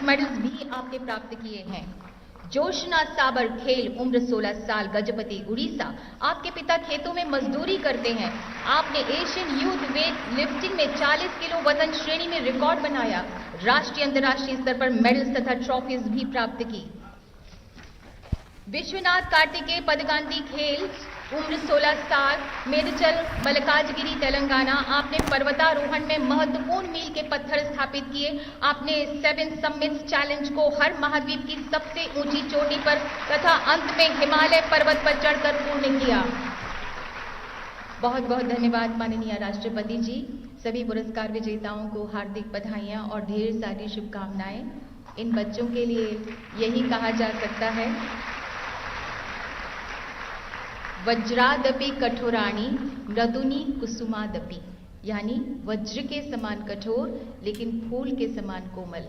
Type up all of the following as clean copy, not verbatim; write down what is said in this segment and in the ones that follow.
Medals भी आपने प्राप्त किए हैं। जोशना साबर खेल, उम्र 16 साल, गजपति उड़ीसा। आपके पिता खेतों में मजदूरी करते हैं। आपने एशियन यूथ वेट लिफ्टिंग में 40 किलो वजन श्रेणी में रिकॉर्ड बनाया। राष्ट्रीय अंतर्राष्ट्रीय स्तर पर मेडल्स तथा ट्रॉफीज भी प्राप्त की। विश्वनाथ कार्तिकेय पदगांधी खेल, उम्र 16 साल, मेदचल, मल्काजगिरी, तेलंगाना। आपने पर्वतारोहण में महत्वपूर्ण मील के पत्थर स्थापित किए। आपने 7 समिट्स चैलेंज को हर महाद्वीप की सबसे ऊंची चोटी पर तथा अंत में हिमालय पर्वत पर चढ़कर पूर्ण किया। बहुत बहुत धन्यवाद माननीय राष्ट्रपति जी। सभी पुरस्कार विजेताओं को हार्दिक बधाइयां और ढेर सारी शुभकामनाएं। इन बच्चों के लिए यही कहा जा सकता है, वज्रादपि कठोराणी मृदुनी कुसुमादपि, यानी वज्र के समान कठोर लेकिन फूल के समान कोमल।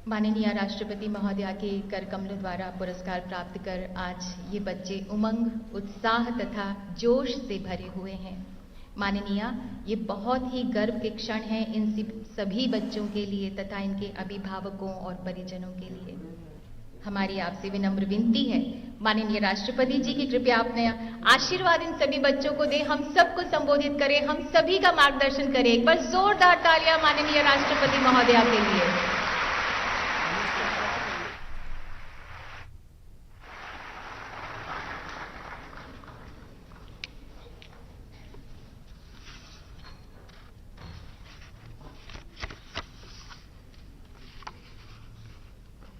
माननीय राष्ट्रपति महोदया के कर कमलों द्वारा पुरस्कार प्राप्त कर आज ये बच्चे उमंग, उत्साह तथा जोश से भरे हुए हैं। माननीय, ये बहुत ही गर्व के क्षण हैं इन सभी बच्चों के लिए तथा इनके अभिभावकों और परिजनों के लिए। हमारी आपसे विनम्र विनती है माननीय राष्ट्रपति जी की कृपया अपने आशीर्वाद इन सभी बच्चों को दें, हम सबको संबोधित करें, हम सभी का मार्गदर्शन करें। एक बार जोरदार तालियां माननीय राष्ट्रपति महोदया के लिए।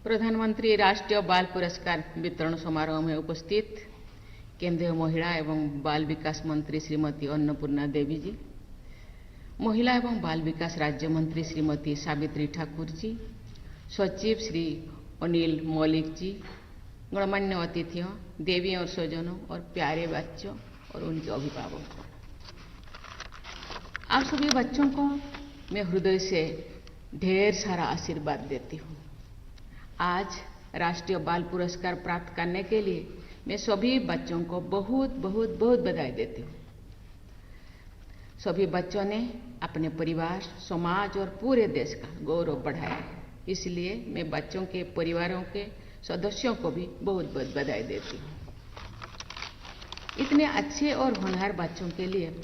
प्रधानमंत्री राष्ट्रीय बाल पुरस्कार वितरण समारोह में उपस्थित केंद्रीय महिला एवं बाल विकास मंत्री श्रीमती अन्नपूर्णा देवी जी, महिला एवं बाल विकास राज्य मंत्री श्रीमती सावित्री ठाकुर जी, सचिव श्री अनिल मौलिक जी, गणमान्य अतिथियों, देवी और स्वजनों और प्यारे बच्चों और उनके अभिभावकों, आप सभी बच्चों को मैं हृदय से ढेर सारा आशीर्वाद देती हूँ। आज राष्ट्रीय बाल पुरस्कार प्राप्त करने के लिए मैं सभी बच्चों को बहुत बहुत बहुत बधाई देती हूँ। सभी बच्चों ने अपने परिवार, समाज और पूरे देश का गौरव बढ़ाया है, इसलिए मैं बच्चों के परिवारों के सदस्यों को भी बहुत बहुत बधाई देती हूँ। इतने अच्छे और होनहार बच्चों के लिए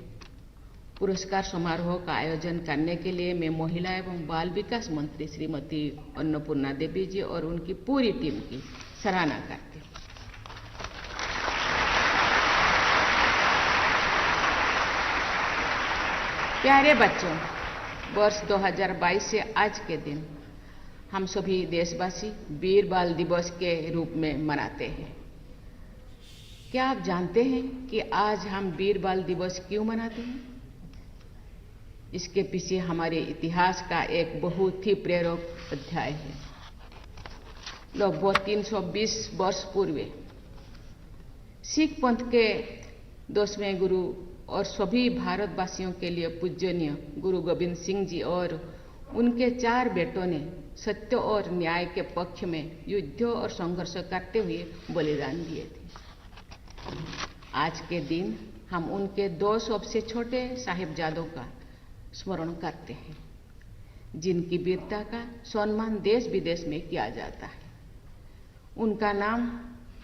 पुरस्कार समारोह का आयोजन करने के लिए मैं महिला एवं बाल विकास मंत्री श्रीमती अन्नपूर्णा देवी जी और उनकी पूरी टीम की सराहना करती हूँ। प्यारे बच्चों, वर्ष 2022 से आज के दिन हम सभी देशवासी वीर बाल दिवस के रूप में मनाते हैं। क्या आप जानते हैं कि आज हम वीर बाल दिवस क्यों मनाते हैं? इसके पीछे हमारे इतिहास का एक बहुत ही प्रेरक अध्याय है। लगभग 320 वर्ष पूर्व सिख पंथ के 10वें गुरु और सभी भारतवासियों के लिए पूजनीय गुरु गोविंद सिंह जी और उनके 4 बेटों ने सत्य और न्याय के पक्ष में युद्ध और संघर्ष करते हुए बलिदान दिए थे। आज के दिन हम उनके 2 सबसे छोटे साहिबजादों का स्मरण करते हैं, जिनकी वीरता का सम्मान देश विदेश में किया जाता है। उनका नाम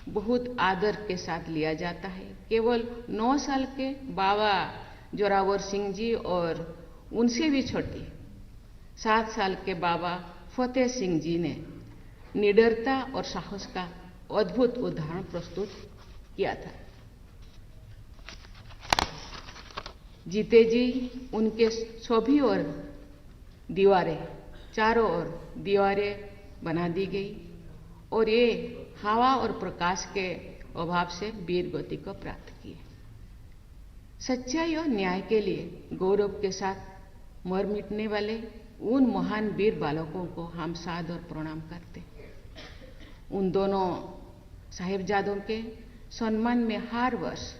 बहुत आदर के साथ लिया जाता है। केवल 9 साल के बाबा जोरावर सिंह जी और उनसे भी छोटे 7 साल के बाबा फतेह सिंह जी ने निडरता और साहस का अद्भुत उदाहरण प्रस्तुत किया था। जीते जी उनके सभी ओर दीवारें, चारों ओर दीवारें बना दी गई और ये हवा और प्रकाश के अभाव से वीर गति को प्राप्त किए। सच्चाई और न्याय के लिए गौरव के साथ मर मिटने वाले उन महान वीर बालकों को हम सादर प्रणाम करते हैं। उन दोनों साहिबजादों के सम्मान में हर वर्ष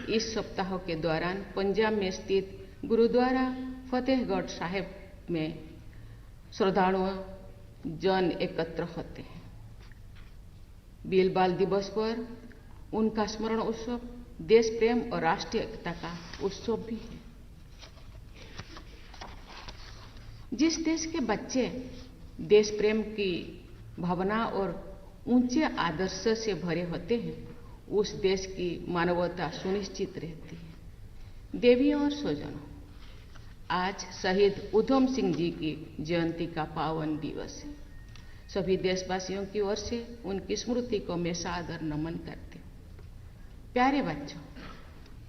इस सप्ताह के दौरान पंजाब में स्थित गुरुद्वारा फतेहगढ़ साहिब में श्रद्धालु जन एकत्र होते हैं। वीर बाल दिवस पर उनका स्मरण उत्सव देश प्रेम और राष्ट्रीय एकता का उत्सव भी है। जिस देश के बच्चे देश प्रेम की भावना और ऊंचे आदर्श से भरे होते हैं, उस देश की मानवता सुनिश्चित रहती है। देवियों और स्वजनों, आज शहीद उधम सिंह जी की जयंती का पावन दिवस है। सभी देशवासियों की ओर से उनकी स्मृति को मैं सादर नमन करती हूँ। प्यारे बच्चों,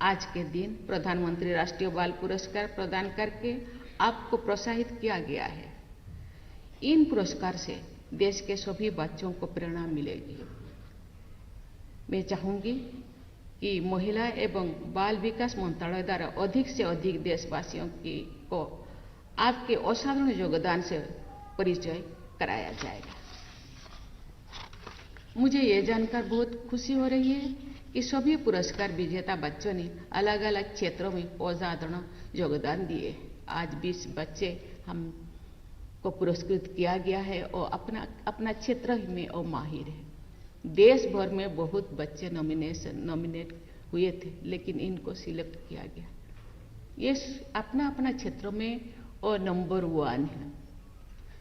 आज के दिन प्रधानमंत्री राष्ट्रीय बाल पुरस्कार प्रदान करके आपको प्रोत्साहित किया गया है। इन पुरस्कार से देश के सभी बच्चों को प्रेरणा मिलेगी। मैं चाहूंगी कि महिला एवं बाल विकास मंत्रालय द्वारा अधिक से अधिक देशवासियों को आपके असाधारण योगदान से परिचय कराया जाएगा। मुझे ये जानकर बहुत खुशी हो रही है कि सभी पुरस्कार विजेता बच्चों ने अलग अलग क्षेत्रों में असाधारण योगदान दिए। आज 20 बच्चे हमको पुरस्कृत किया गया है और अपना क्षेत्र में और माहिर है। देश भर में बहुत बच्चे नॉमिनेट हुए थे, लेकिन इनको सिलेक्ट किया गया। ये अपना क्षेत्रों में और नंबर 1 है।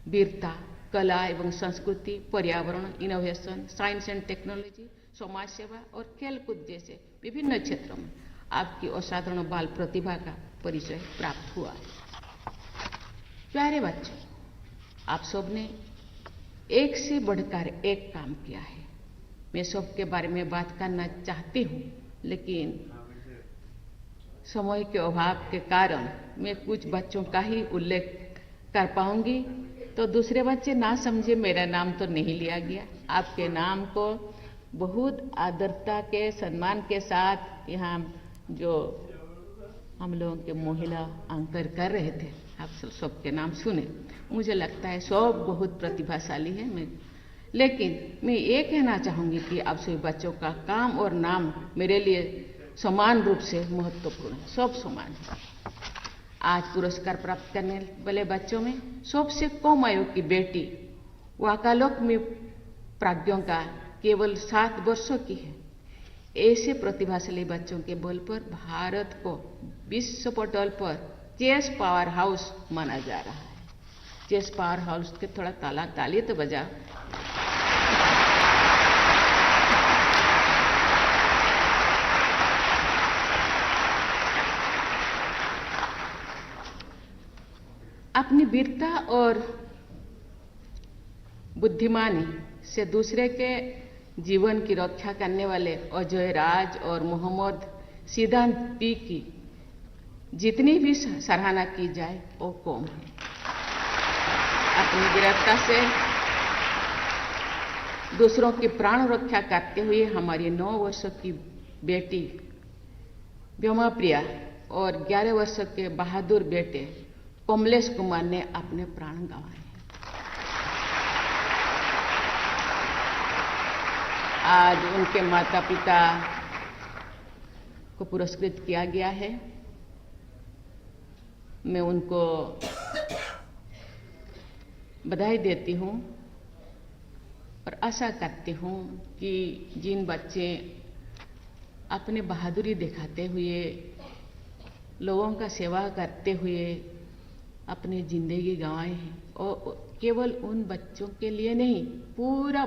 वीरता, कला एवं संस्कृति, पर्यावरण, इनोवेशन, साइंस एंड टेक्नोलॉजी, समाज सेवा और खेलकूद जैसे विभिन्न क्षेत्रों में आपकी असाधारण बाल प्रतिभा का परिचय प्राप्त हुआ। प्यारे बच्चों, आप सबने एक से बढ़कर एक काम किया है। मैं सबके बारे में बात करना चाहती हूँ, लेकिन समय के अभाव के कारण मैं कुछ बच्चों का ही उल्लेख कर पाऊंगी, तो दूसरे बच्चे ना समझे मेरा नाम तो नहीं लिया गया। आपके नाम को बहुत आदरता के सम्मान के साथ यहाँ जो हम लोगों के महिला एंकर कर रहे थे, आप सबके नाम सुने। मुझे लगता है सब बहुत प्रतिभाशाली है। लेकिन मैं ये कहना चाहूँगी कि आप सभी बच्चों का काम और नाम मेरे लिए समान रूप से महत्वपूर्ण है, सब समान है। आज पुरस्कार प्राप्त करने वाले बच्चों में सबसे कम आयु की बेटी वाकालोक में प्राज्ञों का केवल 7 वर्षों की है। ऐसे प्रतिभाशाली बच्चों के बल पर भारत को विश्व पटल पर चेस पावर हाउस माना जा रहा है। चेस पावर हाउस के थोड़ा ताली तो बजाओ। अपनी वीरता और बुद्धिमानी से दूसरे के जीवन की रक्षा करने वाले अजय राज और मोहम्मद सिद्धांत पी की जितनी भी सराहना की जाए वो कम है। अपनी वीरता से दूसरों की प्राण रक्षा करते हुए हमारी 9 वर्षों की बेटी व्योमा प्रिया और 11 वर्षों के बहादुर बेटे कमलेश कुमार ने अपने प्राण गंवाए। आज उनके माता पिता को पुरस्कृत किया गया है। मैं उनको बधाई देती हूँ और आशा करती हूँ कि जिन बच्चे अपने बहादुरी दिखाते हुए लोगों का सेवा करते हुए अपनी जिंदगी गंवाए हैं, और केवल उन बच्चों के लिए नहीं, पूरा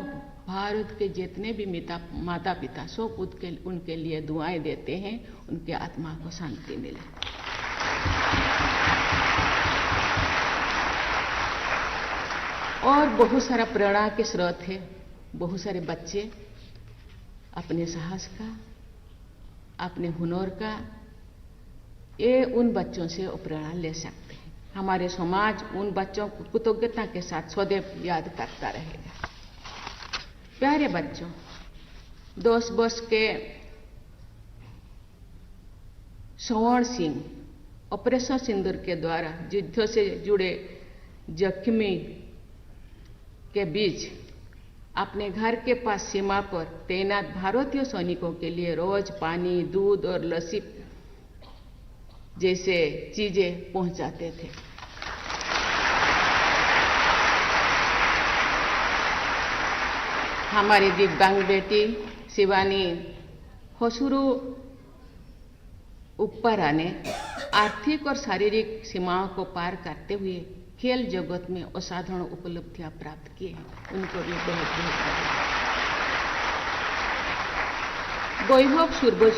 भारत के जितने भी माता पिता सब उनके लिए दुआएं देते हैं, उनके आत्मा को शांति मिले। और बहुत सारा प्रेरणा के स्रोत है। बहुत सारे बच्चे अपने साहस का, अपने हुनर का, ये उन बच्चों से प्रेरणा ले सकते हैं। हमारे समाज उन बच्चों को कृतज्ञता के साथ सदैव याद करता रहेगा। प्यारे बच्चों, 10 वर्ष के स्वर्ण सिंह ऑपरेशन सिंदूर के द्वारा युद्ध से जुड़े जख्मी के बीच अपने घर के पास सीमा पर तैनात भारतीय सैनिकों के लिए रोज पानी, दूध और लस्सी जैसे चीजें पहुंचाते थे। हमारी दिव्यांग बेटी शिवानी होसुरु उप्पारा ने आर्थिक और शारीरिक सीमाओं को पार करते हुए खेल जगत में असाधारण उपलब्धियां प्राप्त की हैं, उनको भी बहुत बहुत वैभव सूर्यवंशी